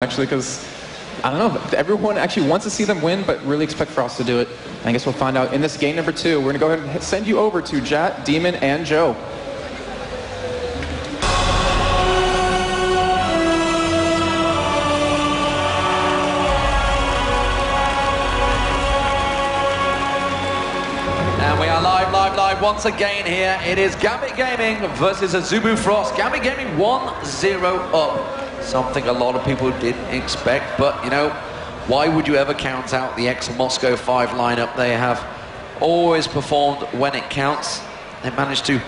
actually, because I don't know, everyone actually wants to see them win, but really expect Frost to do it. I guess we'll find out in this game number 2. We're going to go ahead and send you over to Jat, Demon, and Joe. And we are live once again here. It is Gambit Gaming versus Azubu Frost. Gambit Gaming 1-0 up. Something a lot of people didn't expect, but you know, why would you ever count out the ex-Moscow 5 lineup? They have always performed when it counts. They managed to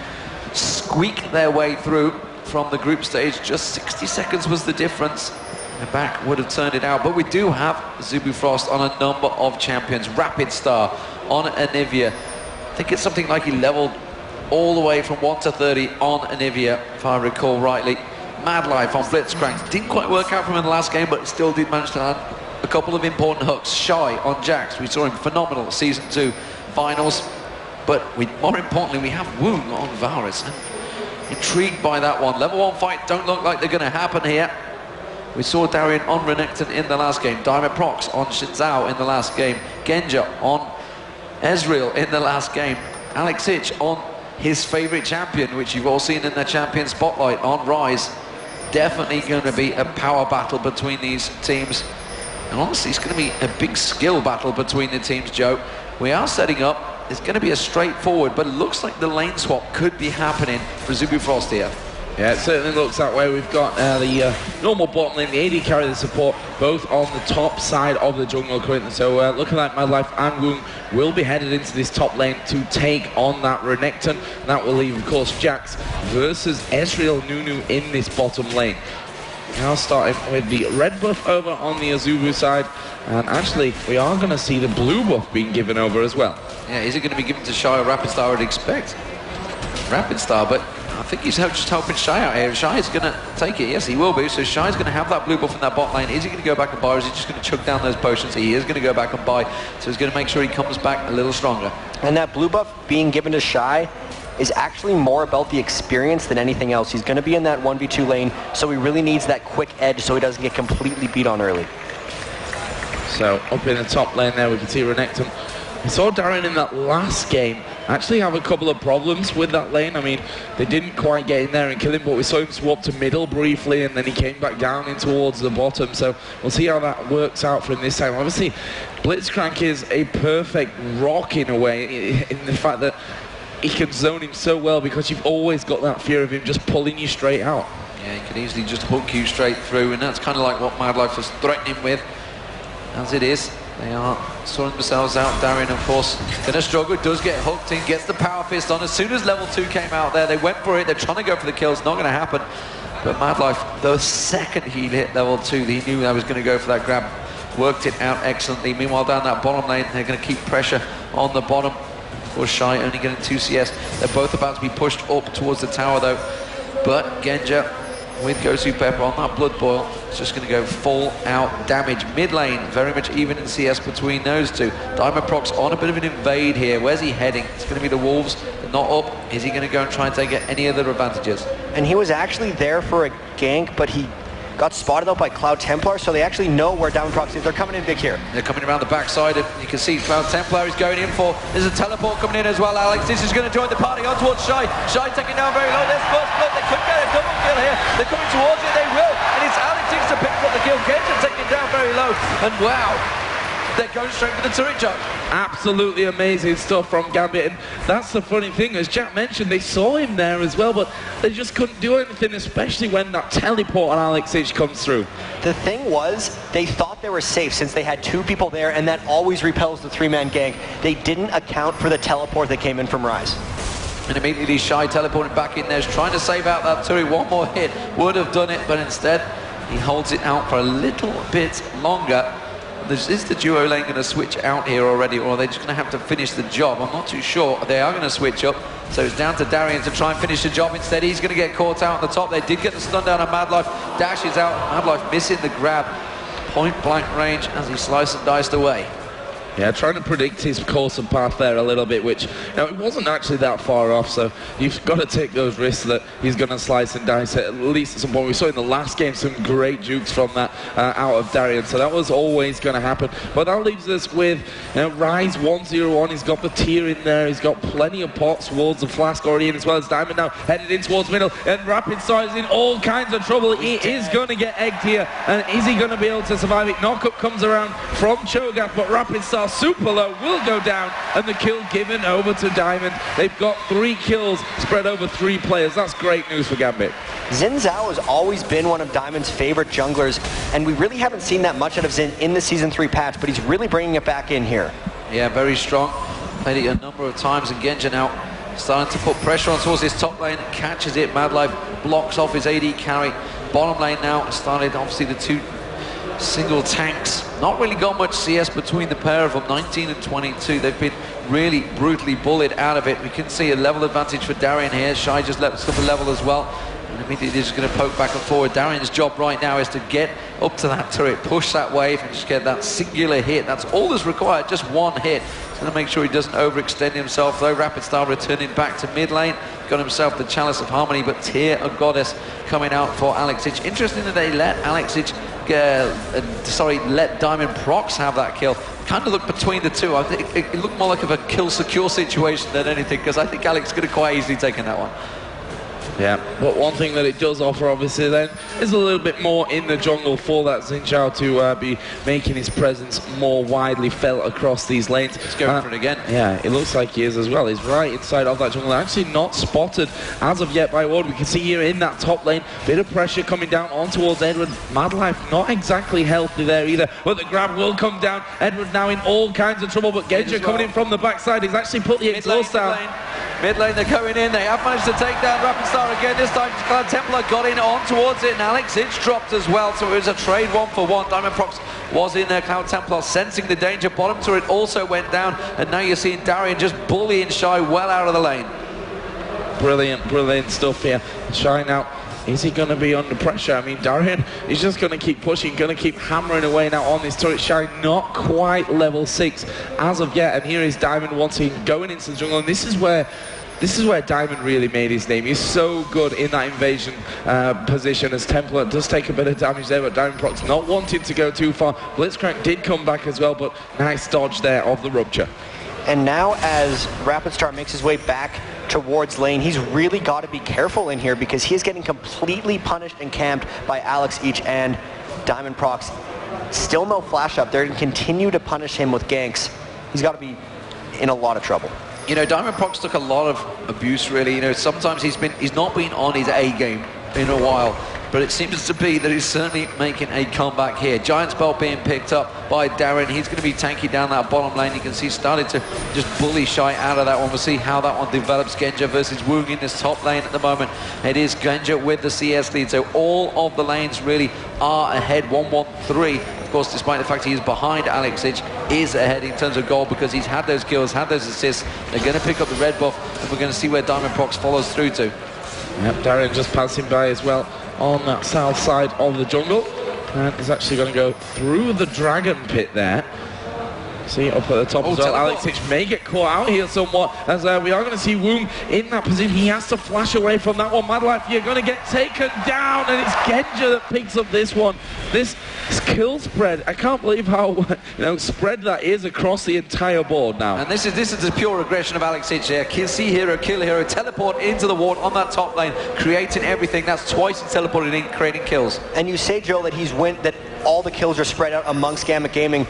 squeak their way through from the group stage. Just 60 seconds was the difference. The back would have turned it out, but we do have Azubu Frost on a number of champions. Rapid Star on Anivia. I think it's something like he leveled all the way from 1 to 30 on Anivia, if I recall rightly. Mad Life on Blitzcrank. Didn't quite work out for him in the last game, but still did manage to land a couple of important hooks. Shy on Jax. We saw him phenomenal at Season 2 finals. But more importantly, we have Woong on Varus. Intrigued by that one. Level 1 fight don't look like they're going to happen here. We saw Darien on Renekton in the last game. Diamond Prox on Shinzao in the last game. Genja on Ezreal in the last game. Alex Ich on his favorite champion, which you've all seen in the champion spotlight, on Rise. Definitely going to be a power battle between these teams. And honestly, it's going to be a big skill battle between the teams, Joe. We are setting up. It's going to be a straightforward, but it looks like the lane swap could be happening for Azubu Frost here. Yeah, it certainly looks that way. We've got the normal bot lane, the AD carry, the support, both on the top side of the jungle currently. So looking like Mad Life and Woong will be headed into this top lane to take on that Renekton. And that will leave, of course, Jax versus Ezreal Nunu in this bottom lane. Now starting with the red buff over on the Azubu side. And actually, we are going to see the blue buff being given over as well. Yeah, is it going to be given to Shy or Rapid Star? I would expect Rapid Star, but I think he's just helping Shy out here. Shy is going to take it. Yes, he will be. So Shy's going to have that blue buff in that bot lane. Is he going to go back and buy, or is he just going to chuck down those potions? He is going to go back and buy. So he's going to make sure he comes back a little stronger. And that blue buff being given to Shy is actually more about the experience than anything else. He's going to be in that 1v2 lane, so he really needs that quick edge so he doesn't get completely beat on early. So up in the top lane there, we can see Renekton. We saw Darren in that last game actually have a couple of problems with that lane. I mean, they didn't quite get in there and kill him, but we saw him swap to middle briefly, and then he came back down in towards the bottom. So we'll see how that works out for him this time. Obviously, Blitzcrank is a perfect rock in a way, in the fact that he can zone him so well because you've always got that fear of him just pulling you straight out. Yeah, he can easily just hook you straight through, and that's kind of like what Mad Life was threatening with. As it is, they are sorting themselves out. Darien, of course, going to struggle. Does get hooked in, gets the power fist on. As soon as level 2 came out there, they went for it. They're trying to go for the kills. Not going to happen. But Mad Life, the second he hit level 2, he knew that was going to go for that grab. Worked it out excellently. Meanwhile, down that bottom lane, they're going to keep pressure on the bottom. Of course, Shy only getting 2 CS. They're both about to be pushed up towards the tower, though. But Genja with Gosu Pepper on that Blood Boil, it's just going to go full out damage. Mid lane, very much even in CS between those two. Diamond Prox on a bit of an invade here. Where's he heading? It's going to be the Wolves, not up. Is he going to go and try and take any other advantages? And he was actually there for a gank, but he got spotted out by Cloud Templar, so they actually know where Diamond Prox is. They're coming in big here. They're coming around the backside, and you can see Cloud Templar is going in for. There's a teleport coming in as well, Alex. This is going to join the party on towards Shy. Shy taking down very low. There's first blood. They could get a double kill here. They're coming towards it. They will. And it's Alex to pick up the kill. Genja taking down very low. And wow, they're going straight for the turret jump. Absolutely amazing stuff from Gambit, and that's the funny thing, as Jack mentioned, they saw him there as well, but they just couldn't do anything, especially when that teleport on Alex H comes through. The thing was, they thought they were safe since they had 2 people there, and that always repels the 3-man gank. They didn't account for the teleport that came in from Rise. And immediately Shy teleporting back in there, trying to save out that turret. One more hit would have done it, but instead he holds it out for a little bit longer. Is the duo lane going to switch out here already, or are they just going to have to finish the job? I'm not too sure. They are going to switch up, so it's down to Darien to try and finish the job. Instead, he's going to get caught out on the top. They did get the stun down on Mad Life. Dashes out. Mad Life missing the grab. Point blank range as he sliced and diced away. Yeah, trying to predict his course and path there a little bit, which, it wasn't actually that far off, so you've got to take those risks that he's going to slice and dice it, at least at some point. We saw in the last game some great jukes from that out of Darian, so that was always going to happen. But that leaves us with Rise 1-0-1. He's got the tier in there, he's got plenty of pots towards the flask already in, as well as Diamond now headed in towards middle, and Rapid Star is in all kinds of trouble. He is going to get egged here, and is he going to be able to survive it? Knockup comes around from Cho'Gath, but Rapid Star super low will go down, and the kill given over to Diamond. They've got 3 kills spread over 3 players. That's great news for Gambit. Xin Zhao has always been one of Diamond's favorite junglers, and we really haven't seen that much out of Xin in the Season 3 patch, but he's really bringing it back in here. Yeah, very strong. Played it a number of times, and Genja now starting to put pressure on towards his top lane, catches it. Madlife blocks off his AD carry. Bottom lane now started, obviously, the 2 single tanks. Not really got much CS between the pair of them, 19 and 22. They've been really brutally bullied out of it. We can see a level advantage for Darian here. Shy just left up a level as well. And immediately just going to poke back and forward. Darian's job right now is to get up to that turret, push that wave, and just get that singular hit. That's all that's required, just one hit. He's going to make sure he doesn't overextend himself, though. Rapid Star returning back to mid lane. Got himself the Chalice of Harmony, but Tear of Goddess coming out for Alexic. Interesting that they let Alexic let Diamond Prox have that kill. Kind of looked between the two. I think it looked more like of a kill secure situation than anything, because I think Alex could have quite easily taken that one. Yeah, but one thing that it does offer, obviously, then, is a little bit more in the jungle for that Xin Zhao to be making his presence more widely felt across these lanes. He's going for it again. Yeah, it looks like he is as well. He's right inside of that jungle. Actually not spotted as of yet by Ward. We can see here in that top lane, bit of pressure coming down on towards Edward. Madlife not exactly healthy there either, but the grab will come down. Edward now in all kinds of trouble, but Genja coming in from the backside. He's actually put the exhaust down. Mid lane, they're going in. They have managed to take down Rapid Star again. This time, Cloud Templar got in on towards it, and Alex Itch dropped as well. So it was a trade 1-for-1. Diamond Prox was in there. Cloud Templar sensing the danger. Bottom turret also went down, and now you're seeing Darian just bullying Shy well out of the lane. Brilliant, brilliant stuff here. Shy now. Is he going to be under pressure? I mean, Darian is just going to keep pushing, going to keep hammering away now on this turret. Shy not quite level 6 as of yet, and here is Diamond going into the jungle, and this is where Diamond really made his name. He's so good in that invasion position, as Templar does take a bit of damage there, but Diamond Prox not wanting to go too far. Blitzcrank did come back as well, but nice dodge there of the rupture. And now as Rapid Star makes his way back towards lane, he's really got to be careful in here, because he is getting completely punished and camped by Alex Each and Diamond Prox. Still no flash up. They're going to continue to punish him with ganks. He's got to be in a lot of trouble. You know, Diamond Prox took a lot of abuse, really. You know, sometimes he's not been on his A game in a while, but it seems to be that he's certainly making a comeback here. Giant's Belt being picked up by Darren. He's going to be tanky down that bottom lane. You can see started to just bully Shy out of that one. We'll see how that one develops. Genja versus Woong in this top lane at the moment. It is Genja with the CS lead, so all of the lanes really are ahead. 1-1-3. Of course, despite the fact he is behind Alex Itch, is ahead in terms of goal, because he's had those kills, had those assists. They're going to pick up the red buff, and we're going to see where Diamond Prox follows through to. Yep, Darren just passing by as well on that south side of the jungle, and he's actually going to go through the dragon pit there. See, up at the top as well. Alex Itch may get caught out here somewhat, as we are going to see Woong in that position. He has to flash away from that one. Madlife, you're going to get taken down, and it's Genja that picks up this one. This kill spread, I can't believe how spread that is across the entire board now. And this is the pure aggression of Alex Itch here. See hero, kill hero, teleport into the ward on that top lane, creating everything. That's twice he's teleported in, creating kills. And you say, Joe, that that all the kills are spread out amongst Gambit Gaming.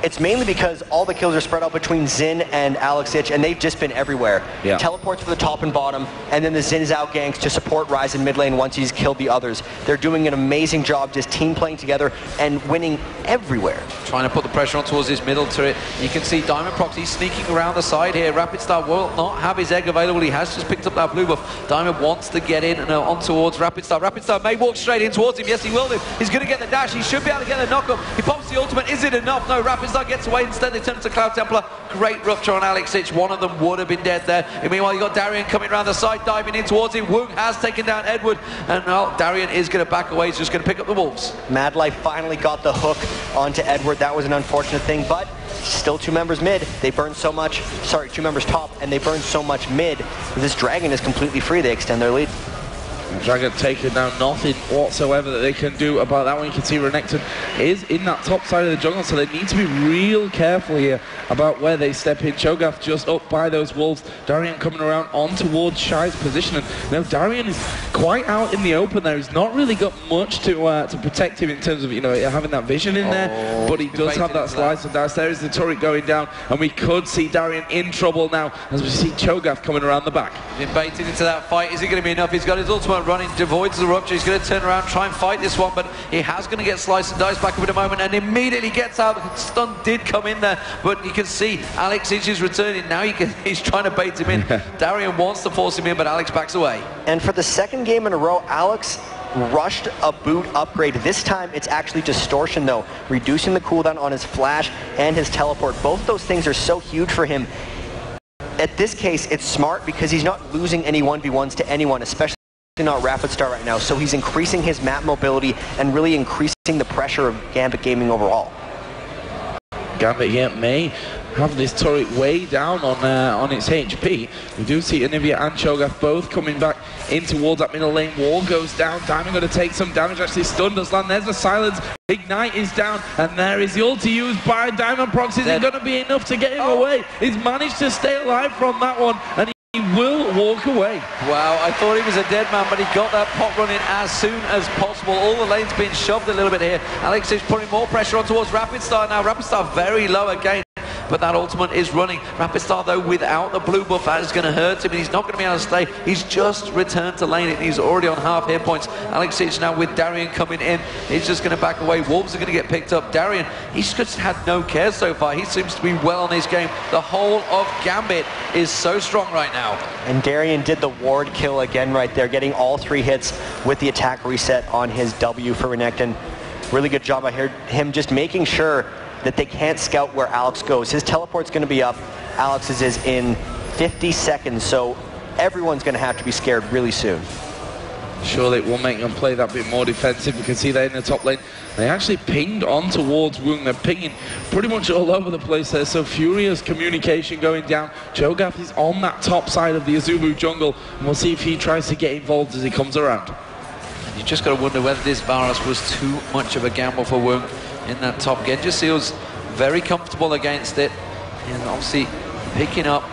It's mainly because all the kills are spread out between Xin and Alex Itch, and they've just been everywhere. Yeah. Teleports for the top and bottom, and then the Xin is out ganks to support Rise in mid lane once he's killed the others. They're doing an amazing job just team playing together and winning everywhere. Trying to put the pressure on towards this middle turret. You can see Diamond Prox, he's sneaking around the side here. Rapid Star will not have his egg available. He has just picked up that blue buff. Diamond wants to get in and on towards Rapid Star. Rapid Star may walk straight in towards him. Yes, he will do. He's going to get the dash. He should be able to get the knockup. He pops the ultimate. Is it enough? No, Rapid Star gets away. Instead, they turn to Cloud Templar. Great rupture on Alex Itch. One of them would have been dead there. And meanwhile, you got Darian coming around the side, diving in towards him. Woong has taken down Edward. And now Darian is going to back away. He's just going to pick up the wolves. Madlife finally got the hook onto Edward. That was an unfortunate thing, but still 2 members mid. They burn so much, sorry, 2 members top, and they burn so much mid. This Dragon is completely free. They extend their lead. Dragon taking down, nothing whatsoever that they can do about that one. You can see Renekton is in that top side of the jungle, so they need to be real careful here about where they step in. Cho'Gath just up by those wolves. Darian coming around on towards Shy's position, and now Darian is quite out in the open there. He's not really got much to protect him in terms of, you know, having that vision in there, but he does have that slice and dice. There is the turret going down, and we could see Darian in trouble now as we see Cho'Gath coming around the back. Been baited into that fight. Is it going to be enough? He's got his ultimate running, devoids the rupture. He's going to turn around, try and fight this one, but he has going to get sliced and diced back up in a moment, and immediately gets out. The stun did come in there, but you can see Alex is returning. Now he's trying to bait him in. Darian wants to force him in, but Alex backs away. And for the second game in a row, Alex rushed a boot upgrade. This time it's actually distortion though, reducing the cooldown on his flash and his teleport. Both those things are so huge for him. At this case, it's smart because he's not losing any 1v1s to anyone, especially not Rapid Star right now. So he's increasing his map mobility and really increasing the pressure of Gambit Gaming overall. Gambit here may have this turret way down on its HP. We do see Anivia and Cho'Gath both coming back in towards that middle lane. Wall goes down. Diamond going to take some damage. Actually, stun does land. There's the silence. Ignite is down, and there is the ulti used by Diamond Prox. Is it going to be enough to get him away? He's managed to stay alive from that one, and he will walk away. Wow, I thought he was a dead man, but he got that pot running as soon as possible. All the lanes being shoved a little bit here. Alex is putting more pressure on towards Rapid Star now. Rapid Star very low again, but that ultimate is running. Rapid Star, though, without the blue buff, that is going to hurt him, and he's not going to be able to stay. He's just returned to lane, and he's already on half hit points. Alex now with Darian coming in. He's just going to back away. Wolves are going to get picked up. Darian, he's just had no care so far. He seems to be well on his game. The whole of Gambit is so strong right now. And Darian did the ward kill again right there, getting all 3 hits with the attack reset on his W for Renekton. Really good job. I heard him just making sure that they can't scout where Alex goes. His teleport's going to be up. Alex's is in 50 seconds, so everyone's going to have to be scared really soon. Surely it will make them play that bit more defensive. You can see there in the top lane, they actually pinged on towards Woong. They're pinging pretty much all over the place there, so furious communication going down. Cho'Gath is on that top side of the Azubu jungle, and we'll see if he tries to get involved as he comes around. You just got to wonder whether this Varus was too much of a gamble for Woong in that top. Genji Seal's very comfortable against it, and obviously picking up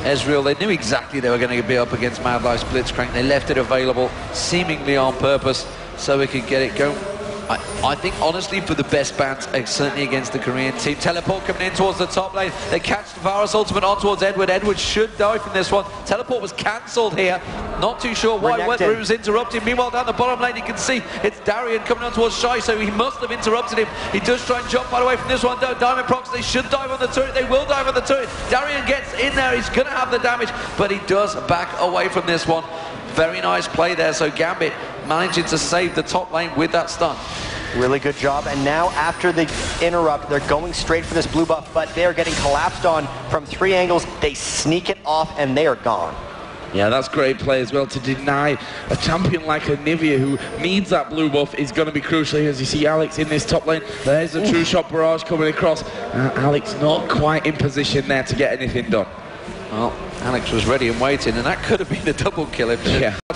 Ezreal. They knew exactly they were going to be up against Mad Life's Blitzcrank. They left it available seemingly on purpose so we could get it going. I think, honestly, for the best bans, certainly against the Korean team. Teleport coming in towards the top lane. They catch the Varus ultimate on towards Edward. Edward should die from this one. Teleport was cancelled here. Not too sure why, whether it was interrupted. Meanwhile, down the bottom lane, you can see it's Darian coming on towards Shy, so he must have interrupted him. He does try and jump right away from this one. Diamond Prox, they should dive on the turret. They will dive on the turret. Darian gets in there. He's going to have the damage, but he does back away from this one. Very nice play there. So Gambit managing to save the top lane with that stun. Really good job. And now after the interrupt, they're going straight for this blue buff, but they are getting collapsed on from 3 angles. They sneak it off, and they are gone. Yeah, that's great play as well. To deny a champion like Anivia who needs that blue buff is going to be crucial here. As you see Alex in this top lane, there's a true shot barrage coming across. Alex not quite in position there to get anything done. Well, Alex was ready and waiting, and that could have been a double kill if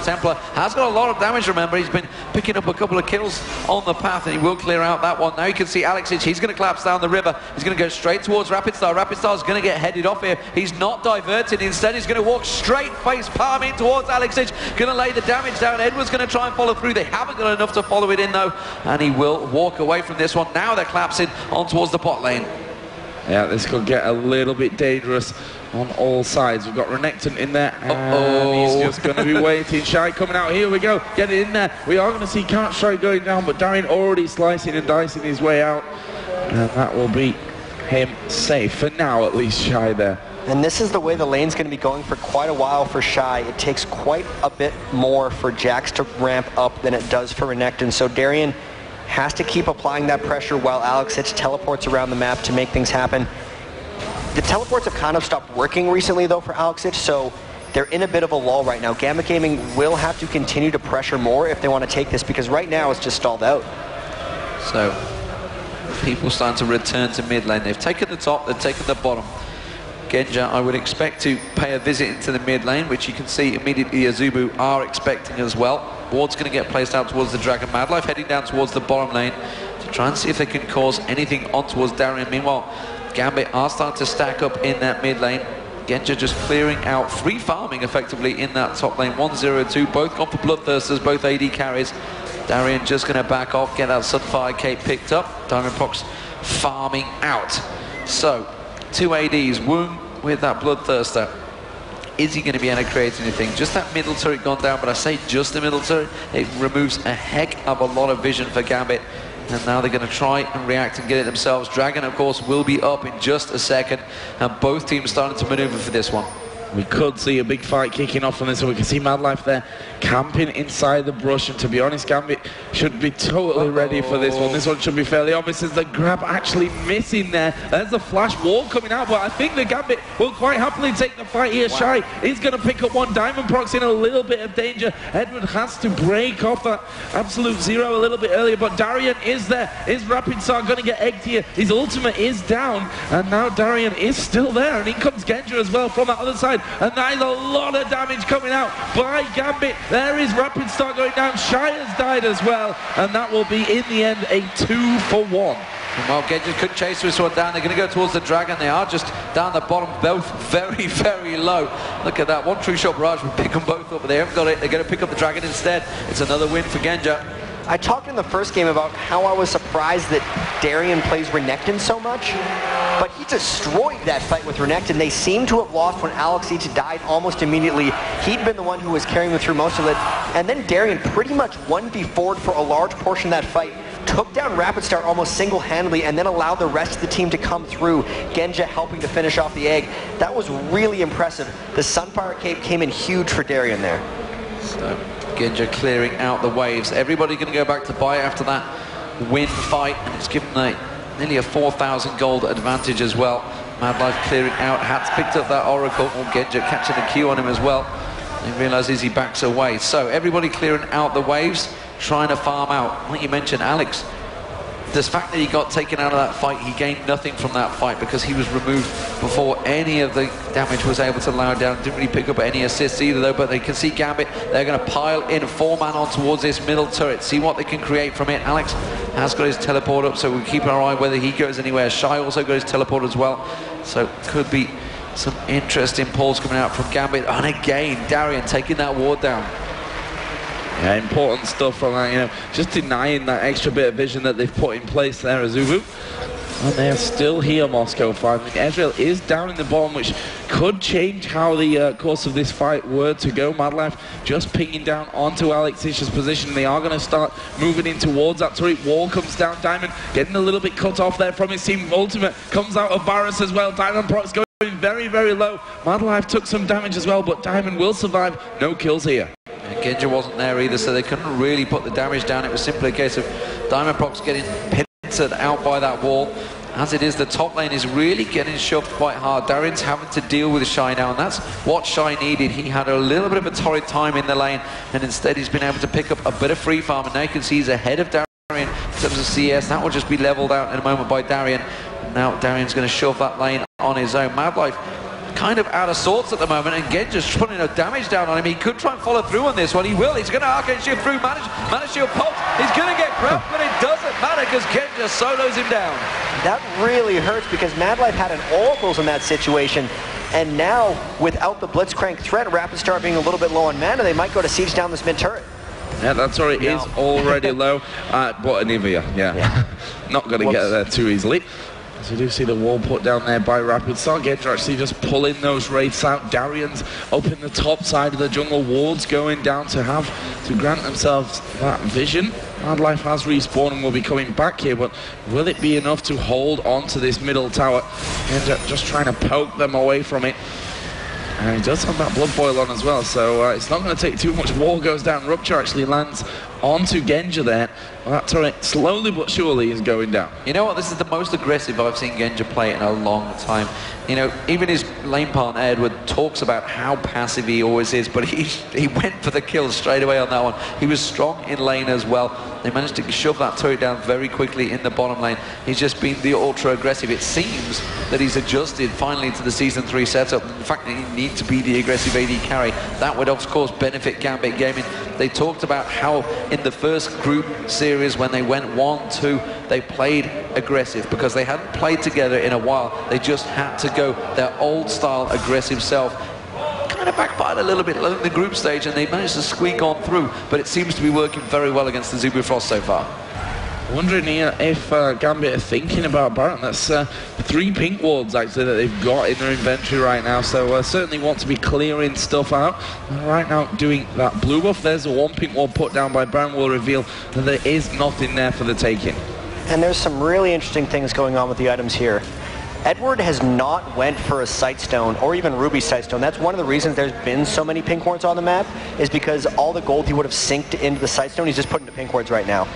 Templar has got a lot of damage. Remember, he's been picking up a couple of kills on the path, and he will clear out that one. Now you can see Alex, he's going to collapse down the river. He's going to go straight towards Rapid Star. Rapid Star's going to get headed off here. He's not diverted. Instead, he's going to walk straight face palm in towards Alex. Going to lay the damage down. Edward's going to try and follow through. They haven't got enough to follow it in, though, and he will walk away from this one. Now they're collapsing on towards the bot lane. Yeah, this could get a little bit dangerous on all sides. We've got Renekton in there, and he's just going to be waiting. Shy coming out, here we go, get it in there. We are going to see Counter-Strike going down, but Darian already slicing and dicing his way out, and that will be him safe, for now at least, Shy there. And this is the way the lane's going to be going for quite a while for Shy. It takes quite a bit more for Jax to ramp up than it does for Renekton, so Darian has to keep applying that pressure while Alex teleports around the map to make things happen. The teleports have kind of stopped working recently, though, for Alex, so they're in a bit of a lull right now. Gambit Gaming will have to continue to pressure more if they want to take this, because right now it's just stalled out. So, people starting to return to mid lane. They've taken the top, they've taken the bottom. Genja, I would expect to pay a visit into the mid lane, which you can see immediately Azubu are expecting as well. Ward's going to get placed out towards the Dragon. Madlife heading down towards the bottom lane to try and see if they can cause anything on towards Darien. Meanwhile, Gambit are starting to stack up in that mid lane. Genja just clearing out, free farming effectively in that top lane. 1-0-2, both gone for Bloodthirsters, both AD carries. Darien just going to back off, get that Sunfire Cape picked up. Diamond Prox farming out. So, 2 ADs, Woong with that Bloodthirster. Is he going to be able to create anything? Just that middle turret gone down, but I say just the middle turret. It removes a heck of a lot of vision for Gambit. And now they're going to try and react and get it themselves. Dragon, of course, will be up in just a second. And both teams starting to maneuver for this one. We could see a big fight kicking off on this, so we can see Madlife there camping inside the brush, and to be honest, Gambit should be totally ready for this one. This one should be fairly obvious. Is the grab actually missing there? There's the flash wall coming out, but I think the Gambit will quite happily take the fight here. Shy is going to pick up one. Diamond Prox in a little bit of danger. Edward has to break off that absolute zero a little bit earlier, but Darien is there. Is Rapid Star going to get egged here? His ultimate is down, and now Darien is still there, and in comes Genja as well from that other side. And that is a lot of damage coming out by Gambit. There is Rapid Star going down. Shy has died as well. And that will be, in the end, a 2-for-1. Well, Genja could chase this one down. They're going to go towards the Dragon. They are just down the bottom, both very, very low. Look at that. One true shot barrage would pick them both up, but they haven't got it. They're going to pick up the Dragon instead. It's another win for Genja. I talked in the first game about how I was surprised that Darien plays Renekton so much, but he destroyed that fight with Renekton. They seem to have lost when Alexic died almost immediately. He'd been the one who was carrying them through most of it, and then Darien pretty much 1v4'd for a large portion of that fight, took down Rapid Star almost single-handedly, and then allowed the rest of the team to come through, Genja helping to finish off the egg. That was really impressive. The Sunfire Cape came in huge for Darien there. So, Genja clearing out the waves. Everybody going to go back to buy after that win fight, and it's given nearly a 4,000 gold advantage as well. Madlife clearing out. Hats picked up that Oracle. Or Genja catching a Q on him as well. He realizes he backs away. So everybody clearing out the waves, trying to farm out. Like you mentioned, Alex, the fact that he got taken out of that fight, he gained nothing from that fight because he was removed before any of the damage was able to allow down. Didn't really pick up any assists either though, but they can see Gambit. They're going to pile in 4-man on towards this middle turret, see what they can create from it. Alex has got his teleport up, so we'll keep our eye whether he goes anywhere. Shy also got his teleport as well, so could be some interesting pulls coming out from Gambit. And again, Darien taking that ward down. Yeah, important stuff from that, you know, just denying that extra bit of vision that they've put in place there, Azubu. And they're still here, Moscow 5. Ezreal is down in the bottom, which could change how the course of this fight were to go. Madlife just pinging down onto Alexic's position. They are going to start moving in towards that turret. Wall comes down. Diamond getting a little bit cut off there from his team. Ultimate comes out of Varus as well. Diamond Prox going very, very low. Madlife took some damage as well, but Diamond will survive. No kills here. Genja wasn't there either, so they couldn't really put the damage down. It was simply a case of Diamond Prox getting pincered out by that wall. As it is, the top lane is really getting shoved quite hard. Darien's having to deal with Shy now, and that's what Shy needed. He had a little bit of a torrid time in the lane, and instead he's been able to pick up a bit of free farm, and now you can see he's ahead of Darien in terms of CS. That will just be leveled out in a moment by Darien. Now Darien's going to shove that lane on his own. Madlife kind of out of sorts at the moment, and Genja's putting no damage down on him. He could try and follow through on this one. He will. He's going to arcane shift through, manage shield pulse. He's going to get grabbed, but it doesn't matter because Genja solos him down. That really hurts because Madlife had an Oracles in that situation, and now without the Blitzcrank threat, Rapid Star being a little bit low on mana, they might go to siege down this mid turret. Yeah, that turret is already low, but Anivia, yeah. Not going to get there too easily. So you do see the wall put down there by Rapid Star. Genja actually just pulling those wraiths out. Darien's up in the top side of the jungle. Wards going down to grant themselves that vision. Madlife has respawned and will be coming back here, but will it be enough to hold on to this middle tower? Genja just trying to poke them away from it. And he does have that blood boil on as well, so it's not going to take too much. Wall goes down. Rupture actually lands onto Genja there. Well, that turret slowly but surely is going down. You know what? This is the most aggressive I've seen Genja play in a long time. You know, even his lane partner Edward talks about how passive he always is, but he went for the kill straight away on that one. He was strong in lane as well. They managed to shove that turret down very quickly in the bottom lane. He's just been the ultra aggressive. It seems that he's adjusted finally to the Season 3 setup. The fact that he needs to be the aggressive AD carry, that would of course benefit Gambit Gaming. They talked about how in the first group series when they went 1-2, they played aggressive because they hadn't played together in a while. They just had to go their old style aggressive self. Kind of backfired a little bit in the group stage, and they managed to squeak on through, but it seems to be working very well against the Azubu Frost so far. Wondering here if Gambit are thinking about Baron. That's 3 pink wards actually that they've got in their inventory right now, so certainly want to be clearing stuff out. Right now doing that blue buff. There's a 1 pink ward put down by Baron, will reveal that there is nothing there for the taking. And there's some really interesting things going on with the items here. Edward has not went for a Sightstone or even Ruby Sightstone. That's one of the reasons there's been so many pink wards on the map, is because all the gold he would have synced into the Sightstone, he's just put into pink wards right now.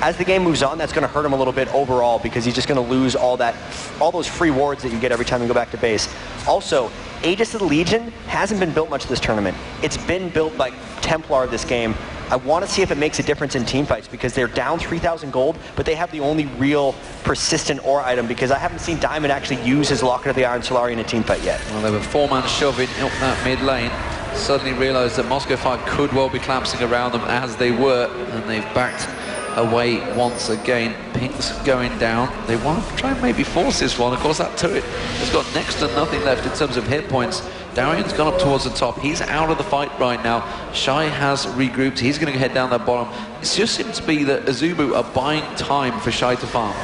As the game moves on, that's going to hurt him a little bit overall because he's just going to lose all those free wards that you get every time you go back to base. Also, Aegis of the Legion hasn't been built much this tournament. It's been built like Templar this game. I want to see if it makes a difference in teamfights because they're down 3,000 gold, but they have the only real persistent ore item because I haven't seen Diamond actually use his Locket of the Iron Solari in a teamfight yet. Well, they were 4-man shoving up that mid lane. Suddenly realised that Moscow 5 could well be collapsing around them as they were, and they've backed away once again. Pink's going down. They want to try and maybe force this one. Of course, that turret has got next to nothing left in terms of hit points. Darian's gone up towards the top. He's out of the fight right now. Shy has regrouped. He's going to head down that bottom. It just seems to be that Azubu are buying time for Shy to farm.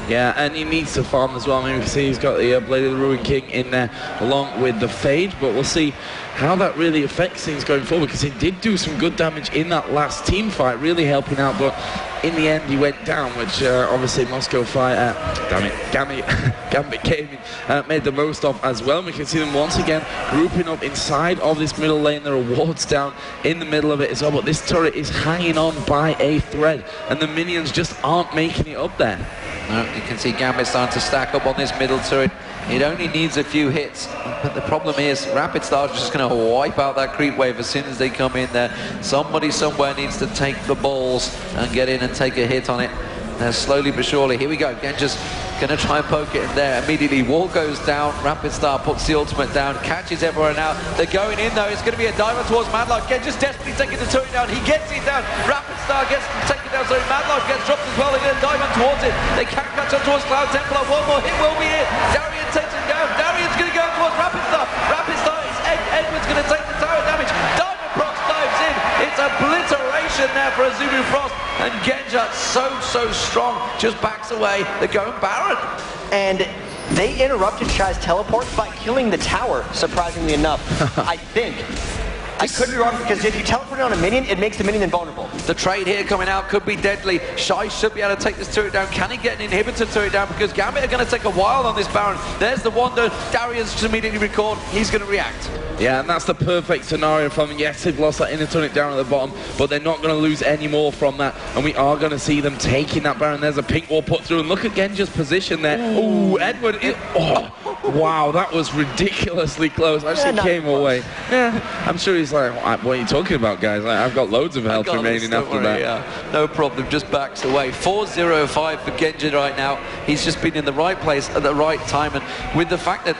Yeah, and he needs to farm as well. I mean, we can see he's got the Blade of the Ruin King in there along with the Fade, but we'll see how that really affects things going forward because he did do some good damage in that last team fight, really helping out, but in the end he went down, which obviously Moscow Fire, Gambit Gaming made the most of as well. We can see them once again grouping up inside of this middle lane. There are wards down in the middle of it as well, but this turret is hanging on by a thread and the minions just aren't making it up there. No, you can see Gambit starting to stack up on this middle turret. It only needs a few hits, but the problem is Rapid Star's just going to wipe out that creep wave as soon as they come in there. Somebody somewhere needs to take the balls and get in and take a hit on it. Slowly but surely, here we go. Genja's going to try and poke it in there. Immediately, wall goes down. Rapid Star puts the ultimate down, catches everyone out. They're going in though. It's going to be a diver towards Madlock. Genja's desperately taking the turret down. He gets it down. Rapid Star gets taken down. So Madlock gets dropped as well. They're going to dive on towards it. They can't catch up towards Cloud Templar. One more hit will be it. Darian takes it down. Darian's going to go towards Rapid Star. Rapid Star is Edward's going to take the tower damage. Diamond Prox dives in. It's obliteration there for Azubu Frost. And Genja, so strong, just backs away. They're going Baron. And they interrupted Shy's teleport by killing the tower, surprisingly enough, I think. I could be wrong, because if you teleport on a minion, it makes the minion invulnerable. The trade here coming out could be deadly. Shy should be able to take this turret down. Can he get an inhibitor turret down? Because Gambit are going to take a while on this Baron. There's the Wonder. Darius just immediately record. He's going to react. Yeah, and that's the perfect scenario from them. Yes, they've lost that inner turret down at the bottom, but they're not going to lose any more from that. And we are going to see them taking that Baron. There's a pink wall put through. And look at Genja's position there. Oh, Edward. Wow, that was ridiculously close. Actually came away. Yeah, I'm sure he's like, what are you talking about, guys? I've got loads of health remaining after that. Yeah, no problem, just backs away. 4-0-5 for Genja right now. He's just been in the right place at the right time, and with the fact that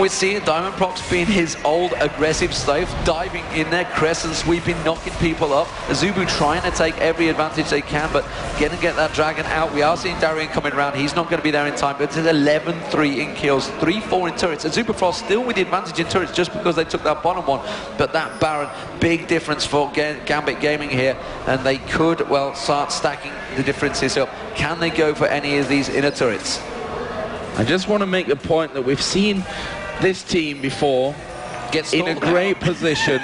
we're seeing Diamond Prox being his old aggressive stuff, diving in there, crescent sweeping, knocking people up. Azubu trying to take every advantage they can, but get that dragon out. We are seeing Darian coming around. He's not going to be there in time, but it's 11-3 in kills, 3-4 in turrets. Azubu Frost still with the advantage in turrets just because they took that bottom one, but that Baron, big difference for Gambit Gaming here, and they could, well, start stacking the differences up. Can they go for any of these inner turrets? I just want to make the point that we've seen this team before in a great position,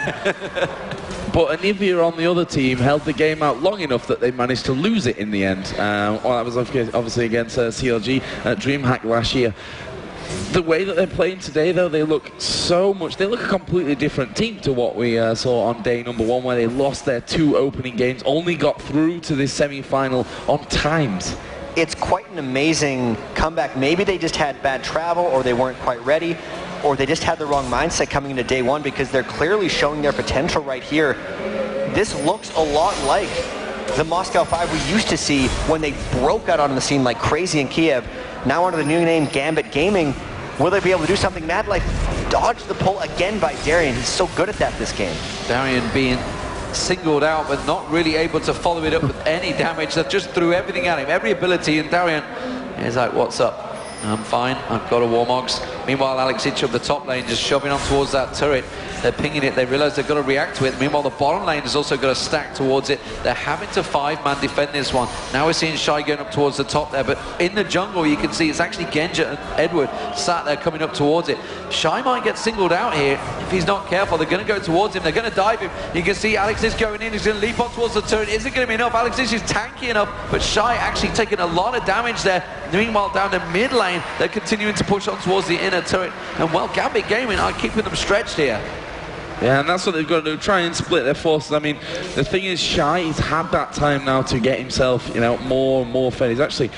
but Anivia on the other team held the game out long enough that they managed to lose it in the end. Well, that was obviously against CLG at DreamHack last year. the way that they're playing today, though, they look a completely different team to what we saw on day number 1, where they lost their 2 opening games, only got through to this semi-final on times. It's quite an amazing comeback. Maybe they just had bad travel, or they weren't quite ready, or they just had the wrong mindset coming into day 1, because they're clearly showing their potential right here. This looks a lot like the Moscow 5 we used to see when they broke out on the scene like crazy in Kiev. Now under the new name Gambit Gaming, will they be able to do something? Madlife dodged the pull again by Darian. He's so good at that this game. Darian being singled out, but not really able to follow it up with any damage. They just threw everything at him, every ability, and Darian is like, what's up? I'm fine, I've got a Warmogs. Meanwhile, Alexic up the top lane, just shoving on towards that turret. They're pinging it, they realize they've got to react to it. Meanwhile, the bottom lane has also got to stack towards it. They're having to 5-man defend this one. Now we're seeing Shy going up towards the top there, but in the jungle you can see it's actually Genja and Edward sat there coming up towards it. Shy might get singled out here if he's not careful. They're going to go towards him, they're going to dive him. You can see Alex is going in, he's going to leap on towards the turret. Is it going to be enough? Alex is tanky enough, but Shy actually taking a lot of damage there. Meanwhile, down the mid lane, they're continuing to push on towards the inner turret. And well, Gambit Gaming are keeping them stretched here. Yeah, and that's what they've got to do, try and split their forces. I mean, the thing is, Shy, he's had that time now to get himself, you know, more and more fed. He's actually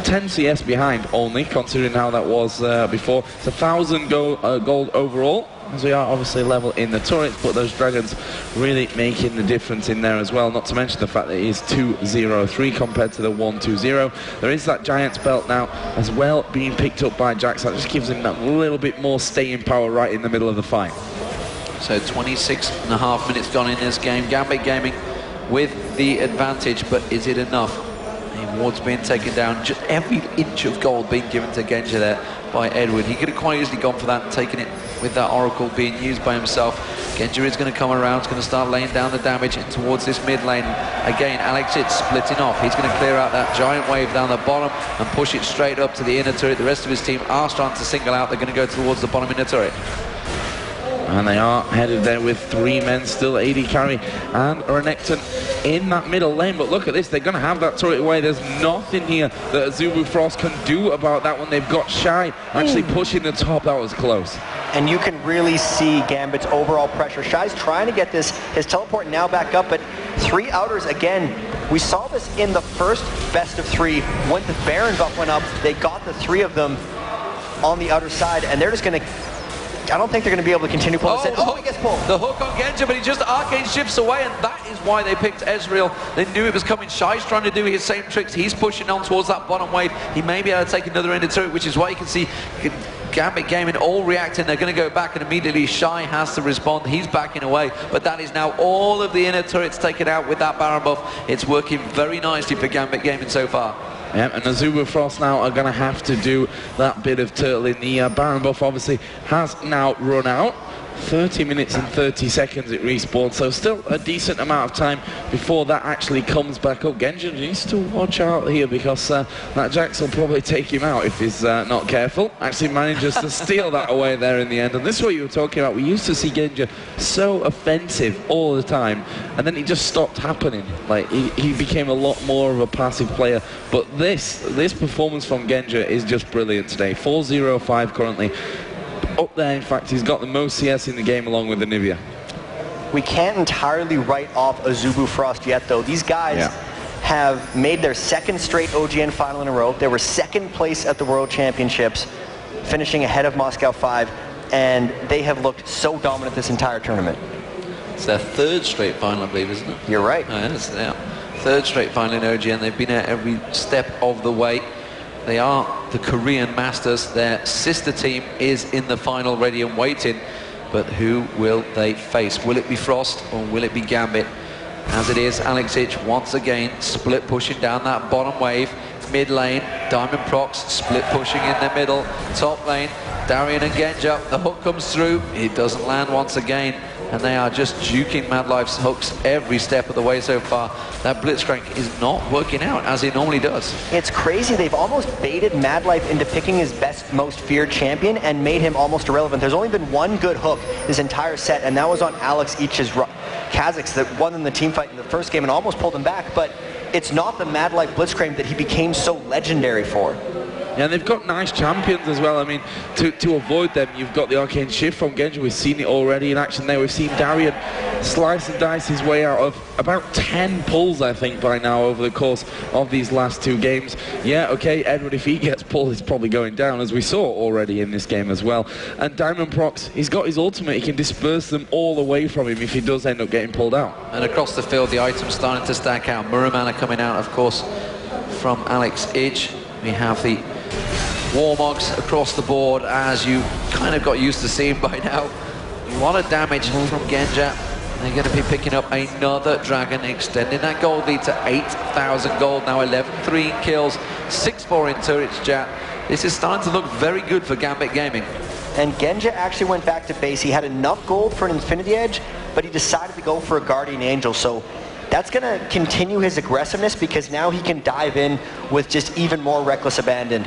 10 CS behind only, considering how that was before. It's 1,000 gold overall, as we are obviously level in the turrets, but those dragons really making the difference in there as well, not to mention the fact that it is 2-0-3 compared to the 1-2-0. There is that Giant's belt now as well being picked up by Jax. That just gives him that little bit more staying power right in the middle of the fight. So 26.5 minutes gone in this game. Gambit Gaming with the advantage, but is it enough? The ward's being taken down. Just every inch of gold being given to Genja there by Edward. He could have quite easily gone for that and taken it with that Oracle being used by himself. Genja is going to come around, he's going to start laying down the damage in towards this mid lane. Again, Alex is splitting off. He's going to clear out that giant wave down the bottom and push it straight up to the inner turret. The rest of his team are starting to single out. They're going to go towards the bottom inner turret. And they are headed there with 3 men still, AD carry and Renekton in that middle lane. But look at this, they're going to have that turret away. There's nothing here that Azubu Frost can do about that one. They've got Shy actually pushing the top. That was close. And you can really see Gambit's overall pressure. Shy's trying to get this, his teleport now back up, but 3 outers again. We saw this in the first best of 3 when the Baron buff went up. They got the 3 of them on the outer side, and they're just going to, I don't think they're going to be able to continue pulling this in. Oh, he gets pulled. The hook on Genja, but he just arcane shifts away, and that is why they picked Ezreal. They knew it was coming. Shy's trying to do his same tricks. He's pushing on towards that bottom wave. He may be able to take another into turret, which is why you can see Gambit Gaming all reacting. They're going to go back, and immediately Shy has to respond. He's backing away, but that is now all of the inner turrets taken out with that Baron buff. It's working very nicely for Gambit Gaming so far. Yeah, and Azubu Frost now are going to have to do that bit of turtling. The Baron buff obviously has now run out. 30 minutes and 30 seconds it respawned, so still a decent amount of time before that actually comes back up. Genja needs to watch out here because that Jax will probably take him out if he's not careful. Actually manages to steal that away there in the end, and this is what you were talking about. We used to see Genja so offensive all the time, and then it just stopped happening. Like he became a lot more of a passive player, but this performance from Genja is just brilliant today. 4-0-5 currently. Up there, in fact, he's got the most CS in the game along with the Nivea. We can't entirely write off Azubu Frost yet, though. These guys have made their 2nd straight OGN final in a row. They were 2nd place at the World Championships, finishing ahead of Moscow 5, and they have looked so dominant this entire tournament. It's their 3rd straight final, I believe, isn't it? You're right. It's their 3rd straight final in OGN. They've been at every step of the way. They are the Korean Masters. Their sister team is in the final, ready and waiting. But who will they face? Will it be Frost or will it be Gambit? As it is, Alexic once again split pushing down that bottom wave. Mid lane, Diamond Procs split pushing in the middle. Top lane, Darian and Genja. The hook comes through. It doesn't land once again. And they are just juking Madlife's hooks every step of the way so far. That Blitzcrank is not working out as it normally does. It's crazy. They've almost baited Madlife into picking his best, most feared champion and made him almost irrelevant. There's only been one good hook this entire set, and that was on Alex Ich's Kazakhs that won in the team fight in the first game and almost pulled him back. But it's not the Madlife Blitzcrank that he became so legendary for. Yeah, and they've got nice champions as well. I mean, to avoid them, you've got the Arcane Shift from Genji. We've seen it already in action there. We've seen Darian slice and dice his way out of about 10 pulls, I think, by now over the course of these last 2 games. Yeah, okay, Edward, if he gets pulled, he's probably going down, as we saw already in this game as well. And Diamond Prox, he's got his ultimate. He can disperse them all away from him if he does end up getting pulled out. And across the field, the items starting to stack out. Muramana coming out, of course, from Alex Idge. We have the Warmogs across the board, as you kind of got used to seeing by now. A lot of damage from Genja. They're going to be picking up another Dragon, extending that gold lead to 8,000 gold. Now 11-3 kills, 6-4 in turrets, Jat. This is starting to look very good for Gambit Gaming. And Genja actually went back to base. He had enough gold for an Infinity Edge, but he decided to go for a Guardian Angel. So that's going to continue his aggressiveness, because now he can dive in with just even more reckless abandon.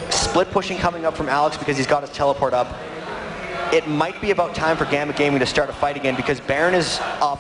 Split pushing coming up from Alex because he's got his teleport up. It might be about time for Gambit Gaming to start a fight again, because Baron is up.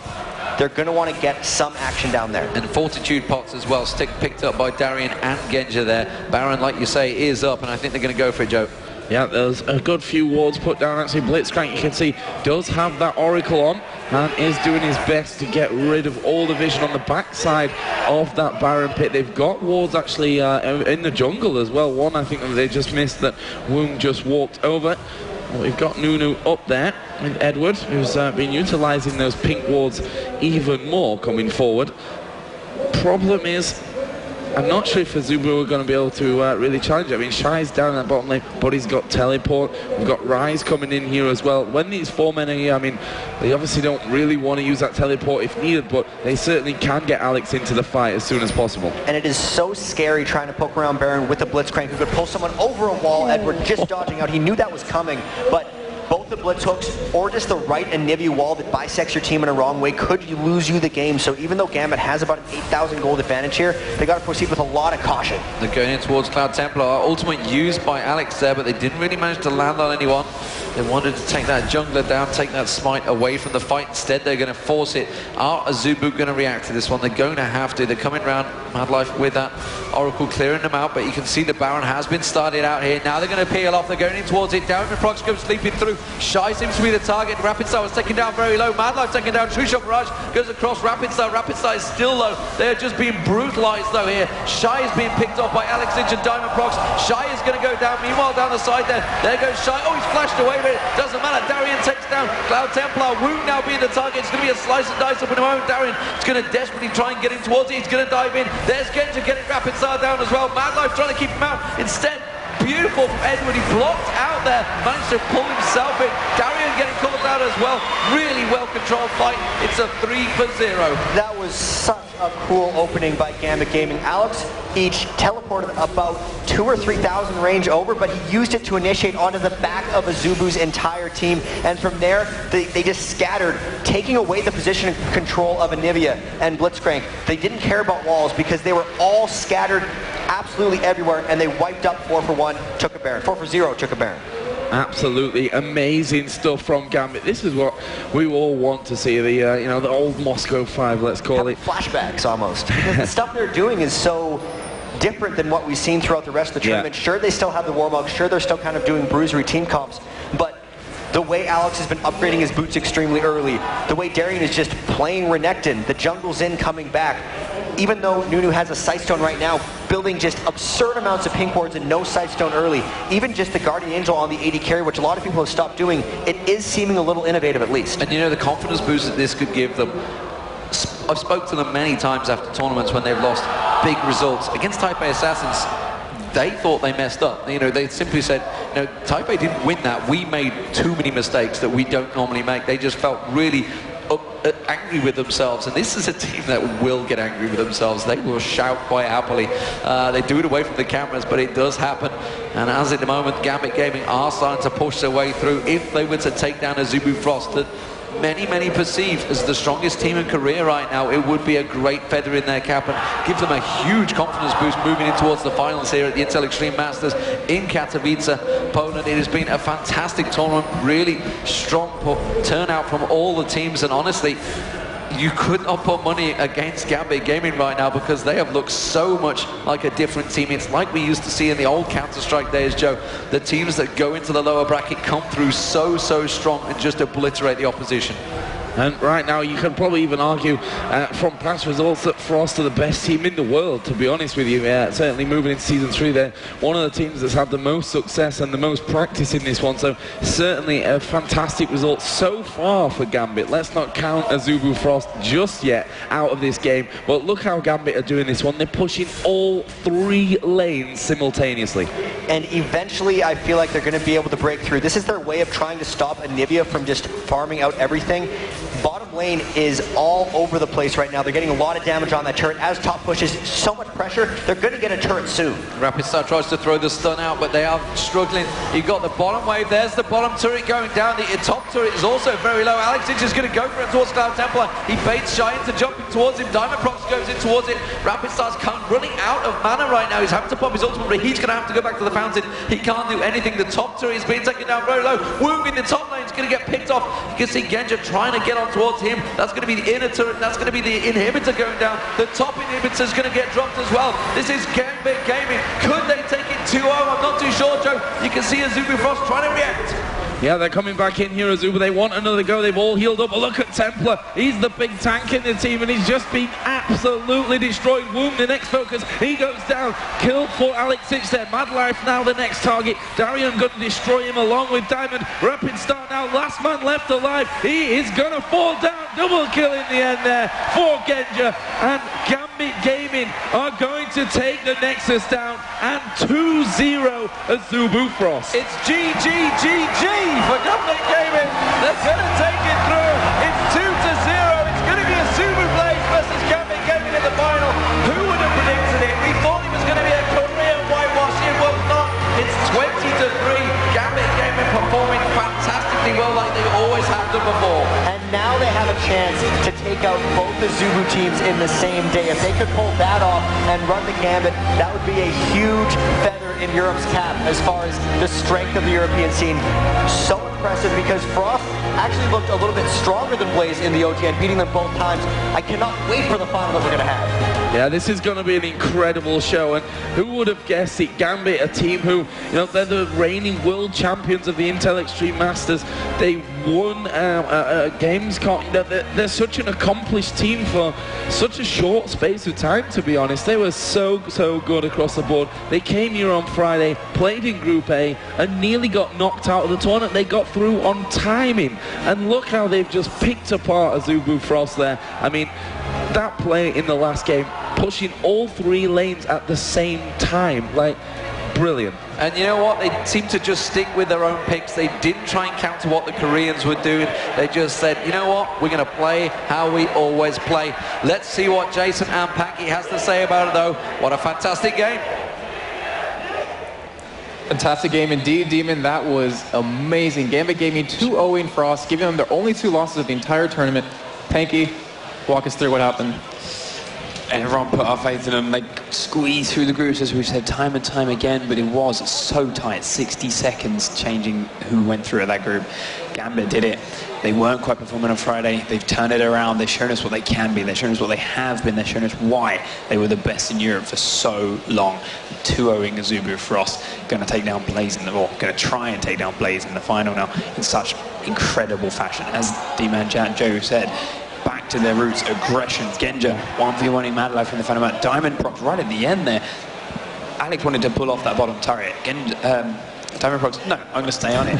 They're going to want to get some action down there. And Fortitude Pots as well, picked up by Darian and Genja there. Baron, like you say, is up, and I think they're going to go for it, Joe. Yeah, there's a good few wards put down. Actually, Blitzcrank, you can see, does have that Oracle on and is doing his best to get rid of all the vision on the backside of that Baron pit. They've got wards actually in the jungle as well. One, I think, that they just missed that Woong just walked over. Well, we've got Nunu up there with Edward, who's been utilising those pink wards even more coming forward. Problem is, I'm not sure if Azubu are going to be able to really challenge it. I mean, Shy's down in that bottom lane, but he's got teleport. We've got Rise coming in here as well. When these 4 men are here, I mean, they obviously don't really want to use that teleport if needed, but they certainly can get Alex into the fight as soon as possible. And it is so scary trying to poke around Baron with a Blitzcrank who could pull someone over a wall. Edward just dodging out. He knew that was coming, but both the Blitz hooks or just the right Anivia wall that bisects your team in a wrong way could lose you the game. So even though Gambit has about an 8,000 gold advantage here, they got to proceed with a lot of caution. They're going in towards Cloud Templar. Ultimate used by Alex there, but they didn't really manage to land on anyone. They wanted to take that jungler down, take that smite away from the fight. Instead, they're going to force it. Are Azubu going to react to this one? They're going to have to. They're coming around Madlife with that Oracle clearing them out, but you can see the Baron has been started out here. Now they're going to peel off. They're going in towards it. Diamond Prox goes sleeping through. Shy seems to be the target. Rapid Star was taken down very low. Madlife taken down. True Shot Barrage goes across Rapid Star. Rapid Star is still low. They're just being brutalized though here. Shy is being picked off by Alex Idge and Diamond Prox. Shy is going to go down. Meanwhile, down the side there goes Shy. Oh, he's flashed away with it. Doesn't matter. Darian takes down Cloud Templar. Woong now being the target. It's going to be a slice and dice up in a moment. Darian is going to desperately try and get in towards it. He's going to dive in. There's Genja getting Rapid Star down as well. Madlife trying to keep him out. Instead, beautiful from Edward. He blocked out there. Managed to pull himself in. Darian getting called out as well. Really well-controlled fight. It's a 3-0. That was such a cool opening by Gambit Gaming. Alex Idge teleported about 2,000 or 3,000 range over, but he used it to initiate onto the back of Azubu's entire team. And from there, they just scattered, taking away the position control of Anivia and Blitzcrank. They didn't care about walls because they were all scattered absolutely everywhere, and they wiped up 4-for-1, took a Baron. 4-for-0, took a Baron. Absolutely amazing stuff from Gambit. This is what we all want to see, the you know, the old Moscow 5, let's call it. Flashbacks almost. Because the stuff they're doing is so different than what we've seen throughout the rest of the tournament. Yeah. Sure, they still have the Warmog. Sure, they're still kind of doing bruisery team comps, but the way Alex has been upgrading his boots extremely early, the way Darian is just playing Renekton, the jungle's in coming back. Even though Nunu has a Sightstone right now, building just absurd amounts of pink wards and no Sightstone early, even just the Guardian Angel on the AD carry, which a lot of people have stopped doing, it is seeming a little innovative at least. And you know, the confidence boost that this could give them, I've spoke to them many times after tournaments when they've lost big results. Against Type A Assassins, they thought they messed up. You know, they simply said, you know, Type A didn't win that. We made too many mistakes that we don't normally make. They just felt really angry with themselves, and this is a team that will get angry with themselves. They will shout quite happily. They do it away from the cameras, but it does happen. And as at the moment, Gambit Gaming are starting to push their way through. If they were to take down Azubu Frost, that many perceive as the strongest team in Korea right now, it would be a great feather in their cap and give them a huge confidence boost moving in towards the finals here at the Intel Extreme Masters in Katowice, Poland. It has been a fantastic tournament, really strong turnout from all the teams, and honestly, you could not put money against Gambit Gaming right now because they have looked so much like a different team. It's like we used to see in the old Counter-Strike days, Joe. The teams that go into the lower bracket come through so strong and just obliterate the opposition. And right now, you can probably even argue from past results that Frost are the best team in the world, to be honest with you. Certainly moving into Season 3, they're one of the teams that's had the most success and the most practice in this one. So certainly a fantastic result so far for Gambit. Let's not count Azubu Frost just yet out of this game. But look how Gambit are doing this one. They're pushing all 3 lanes simultaneously. And eventually, I feel like they're going to be able to break through. This is their way of trying to stop Anivia from just farming out everything. Bottom lane is all over the place right now. They're getting a lot of damage on that turret. As top pushes so much pressure, they're going to get a turret soon. Rapid Star tries to throw the stun out, but they are struggling. You've got the bottom wave. There's the bottom turret going down. The top turret is also very low. Alex is going to go for it towards Cloud Templar. He baits Shy into jumping towards him. Diamond Prox goes in towards it. Rapid Star's running out of mana right now. He's having to pop his ultimate, but he's going to have to go back to the fountain. He can't do anything. The top turret is being taken down very low. Woong in the top lane is going to get picked off. You can see Genja trying to get on towards him. That's going to be the inner turret. That's going to be the inhibitor going down. The top inhibitor is going to get dropped as well. This is Gambit Gaming. Could they take it 2-0? I'm not too sure, Joe. You can see Azubu Frost trying to react. Yeah, they're coming back in here, Azubu. They want another go. They've all healed up. But look at Templar. He's the big tank in the team, and he's just been absolutely destroyed. Woong, the next focus. He goes down. Killed for Alex Ich there. Mad Life now the next target. Darian going to destroy him along with Diamond. Rapid Star now last man left alive. He is going to fall down. Double kill in the end there for Genja. And Gambit Gaming are going to take the Nexus down and 2-0 Azubu Frost. It's GG for Gambit Gaming. They're going to take it through. It's 2-0. It's going to be Azubu Blaze versus Gambit Gaming in the final. Who would have predicted it? We thought it was going to be a Korean whitewash. It was not. It's 20-3. Gambit Gaming performing fantastically well like they always have done before. And now they have a chance to take out both the Azubu teams in the same day. If they could pull that off and run the Gambit, that would be a huge feather in Europe's cap as far as the strength of the European scene. So impressive because Frost actually looked a little bit stronger than Blaze in the OTN, beating them both times. I cannot wait for the final that we're going to have. Yeah, this is going to be an incredible show, and who would have guessed it? Gambit, a team who, you know, they're the reigning world champions of the Intel Extreme Masters. They won Gamescom. You know, they're such an accomplished team for such a short space of time, to be honest. They were so good across the board. They came here on Friday, played in Group A, and nearly got knocked out of the tournament. They got through on timing, and look how they've just picked apart Azubu Frost there. I mean, that play in the last game, pushing all 3 lanes at the same time, like, brilliant. And you know what? They seem to just stick with their own picks. They didn't try and counter what the Koreans were doing. They just said, you know what? We're going to play how we always play. Let's see what Jason and Packy has to say about it, though. What a fantastic game. Fantastic game indeed, Demon. That was amazing. Gambit Gaming 2-0ing Frost, giving them their only 2 losses of the entire tournament. Panky, walk us through what happened. Everyone put our faith in them. They squeezed through the groups, as we've said time and time again, but it was so tight. 60 seconds changing who went through that group. Gambit did it. They weren't quite performing on Friday. They've turned it around. They've shown us what they can be. They've shown us what they have been. They've shown us why they were the best in Europe for so long. 2-0ing Azubu Frost, going to take down Blaze in the, or going to try and take down Blaze in the final now in such incredible fashion. As D-Man Joe said, back to their roots, aggressions. Genja 1v1ing Mad Life in the final match. Diamond Prox right at the end there. Alex wanted to pull off that bottom turret. Diamond Prox, no, I'm going to stay on it.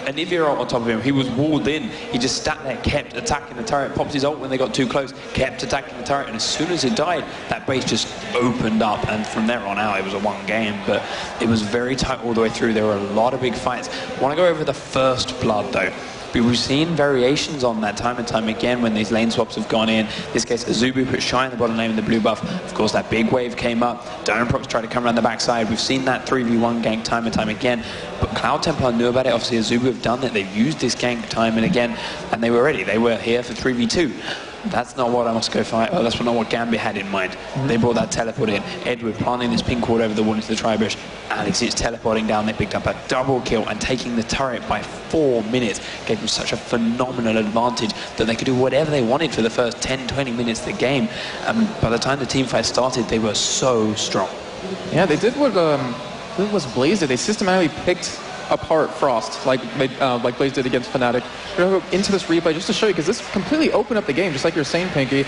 Anivia on top of him, he was walled in. He just sat there, kept attacking the turret, popped his ult when they got too close, kept attacking the turret, and as soon as it died, that base just opened up, and from there on out, it was a 1 game, but it was very tight all the way through. There were a lot of big fights. I want to go over the first blood, though. We've seen variations on that time and time again when these lane swaps have gone in. In this case, Azubu put Shy in the bottom lane with the blue buff. Of course, that big wave came up. Diamond Prox tried to come around the backside. We've seen that 3v1 gank time and time again. But Cloud Templar knew about it. Obviously, Azubu have done it. They've used this gank time and again, and they were ready. They were here for 3v2. That's not what Moscow fight. That's not what Gambit had in mind. They brought that teleport in. Edward planting this pink ward over the wall into the tri-bush. Alex is teleporting down. They picked up a double kill and taking the turret by 4 minutes gave them such a phenomenal advantage that they could do whatever they wanted for the first 10-20 minutes of the game. By the time the team fight started, they were so strong. Yeah, they did what Blaze did. They systematically picked apart Frost, like Blaze did against Fnatic. We're going to go into this replay just to show you, because this completely opened up the game, just like you're saying, Pinky.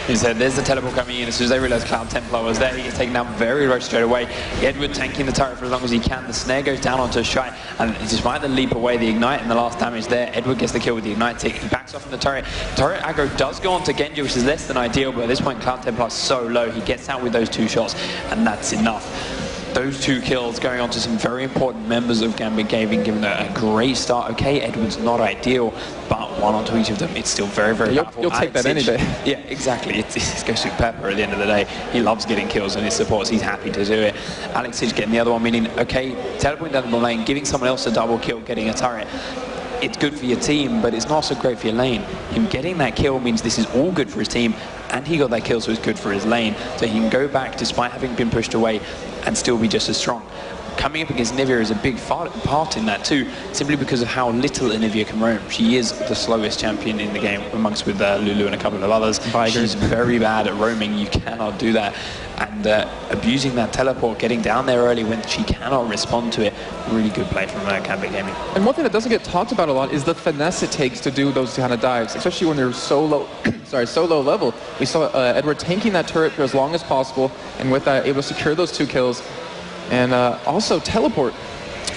He said, there's the teleport coming in. As soon as they realized Cloud Templar was there, he gets taken down very low straight away. Edward tanking the turret for as long as he can. The snare goes down onto Shy, and despite the leap away, the ignite and the last damage there, Edward gets the kill with the ignite tick. He backs off from the turret. Turret aggro does go on to Genji, which is less than ideal, but at this point, Cloud Templar is so low. He gets out with those 2 shots, and that's enough. Those 2 kills going on to some very important members of Gambit Gaming, giving a great start. Okay, Edward's not ideal, but 1 onto each of them, it's still very, very powerful. You'll take that any day. Yeah, exactly. It's goes through Pepper at the end of the day. He loves getting kills and his supports. He's happy to do it. Alex is getting the other one, meaning, okay, teleporting down the lane, giving someone else a double kill, getting a turret. It's good for your team, but it's not so great for your lane. Him getting that kill means this is all good for his team, and he got that kill, so it's good for his lane. So he can go back, despite having been pushed away, and still be just as strong. Coming up against Nivea is a big part in that too, simply because of how little Nivea can roam. She is the slowest champion in the game, amongst with Lulu and a couple of others. She's very bad at roaming. You cannot do that. And abusing that teleport, getting down there early when she cannot respond to it, really good play from Gambit Gaming. And one thing that doesn't get talked about a lot is the finesse it takes to do those kind of dives, especially when they're so low, so low level. We saw Edward tanking that turret for as long as possible, and with that, able to secure those 2 kills. And also teleport,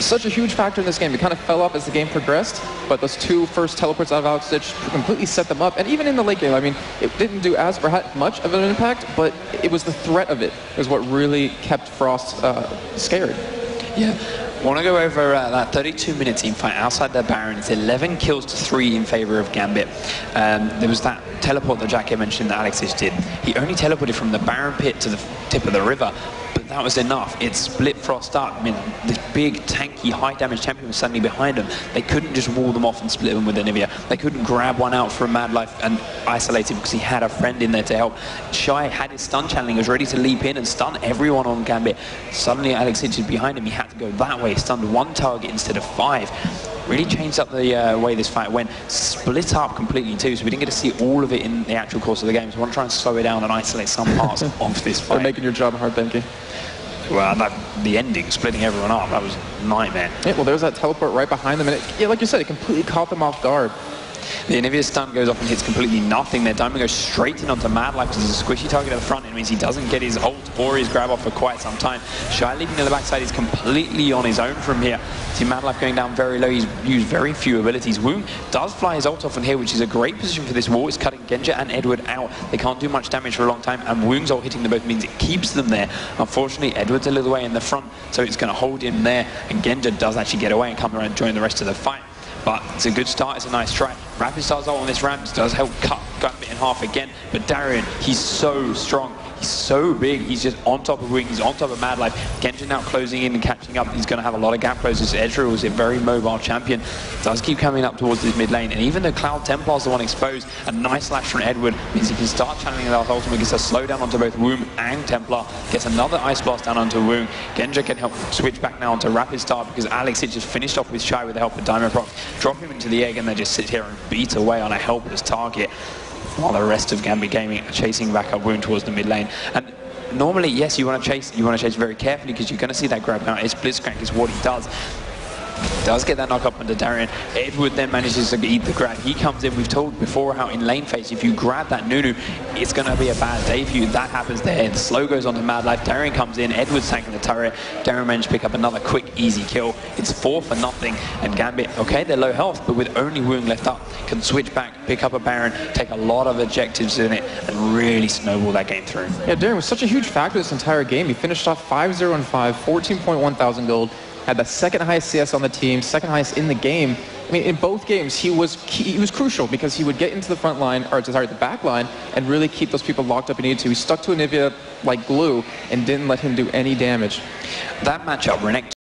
such a huge factor in this game. It kind of fell off as the game progressed, but those 2 first teleports out of Alex completely set them up. And even in the late game, I mean, it didn't do as much of an impact, but it was the threat of it is what really kept Frost scared. Yeah. I want to go over that 32-minute team fight outside their Baron. It's 11 kills to 3 in favor of Gambit. There was that teleport that Jack mentioned that Alex did. He only teleported from the Baron pit to the tip of the river, but that was enough. It split Frost up. I mean, this big, tanky, high-damage champion was suddenly behind him. They couldn't just wall them off and split them with Nivea. They couldn't grab one out from Mad Life and isolate him because he had a friend in there to help. Shy had his stun channeling, was ready to leap in and stun everyone on Gambit. Suddenly, Alex is behind him. He had to go that way. Stunned 1 target instead of 5. Really changed up the way this fight went. Split up completely too, so we didn't get to see all of it in the actual course of the game. So I want to try and slow it down and isolate some parts of this fight. They're making your job hard, Benke. Well, the ending, splitting everyone up, that was a nightmare. Yeah, well, there's that teleport right behind them, and yeah, like you said, it completely caught them off guard. The Nivea stun goes off and hits completely nothing. Their diamond goes straight in onto Mad Life because there's a squishy target at the front. It means he doesn't get his ult or his grab off for quite some time. Shy leaping to the backside is completely on his own from here. See Mad Life going down very low. He's used very few abilities. Woong does fly his ult off in here, which is a great position for this wall. It's cutting Genji and Edward out. They can't do much damage for a long time, and Woong's ult hitting them both means it keeps them there. Unfortunately, Edward's a little way in the front, so it's going to hold him there, and Genji does actually get away and come around and join the rest of the fight. But it's a good start, it's a nice try. Rapid Star's ult on this ramp does help cut Gambit in half again, but Darien, he's so strong. He's so big, he's just on top of Wing, he's on top of Mad Life. Genji now closing in and catching up. He's going to have a lot of gap closes. Ezreal is a very mobile champion. Does keep coming up towards this mid lane. And even though Cloud Templar's the one exposed, a nice slash from Edward means he can start channeling that ultimate, gets a slowdown onto both Woong and Templar. Gets another Ice Blast down onto Woong. Genji can help switch back now onto Rapid Star because Alex had just finished off with Shy with the help of Diamond Proc. Drop him into the egg and then just sit here and beat away on a helpless target. While the rest of Gambit Gaming are chasing back up Woong towards the mid lane. And normally, yes, you want to chase very carefully because you're going to see that grab now. It's Blitzcrank is what he does. Does get that knock up onto Darien. Edward then manages to eat the grab. He comes in. We've told before how in lane phase, if you grab that Nunu, it's going to be a bad day for you. That happens there. The slow goes onto Mad Life. Darien comes in. Edward's tanking the turret. Darien manages to pick up another quick, easy kill. It's 4 for nothing. And Gambit, okay, they're low health, but with only Woong left up, can switch back, pick up a Baron, take a lot of objectives in it, and really snowball that game through. Yeah, Darien was such a huge factor this entire game. He finished off 5-0 and 5, 14.1 thousand gold. Had the second highest CS on the team, second highest in the game. I mean, in both games, he was crucial because he would get into the front line, or sorry, the back line, and really keep those people locked up he needed to. He stuck to Anivia like glue and didn't let him do any damage. That matchup, Renekton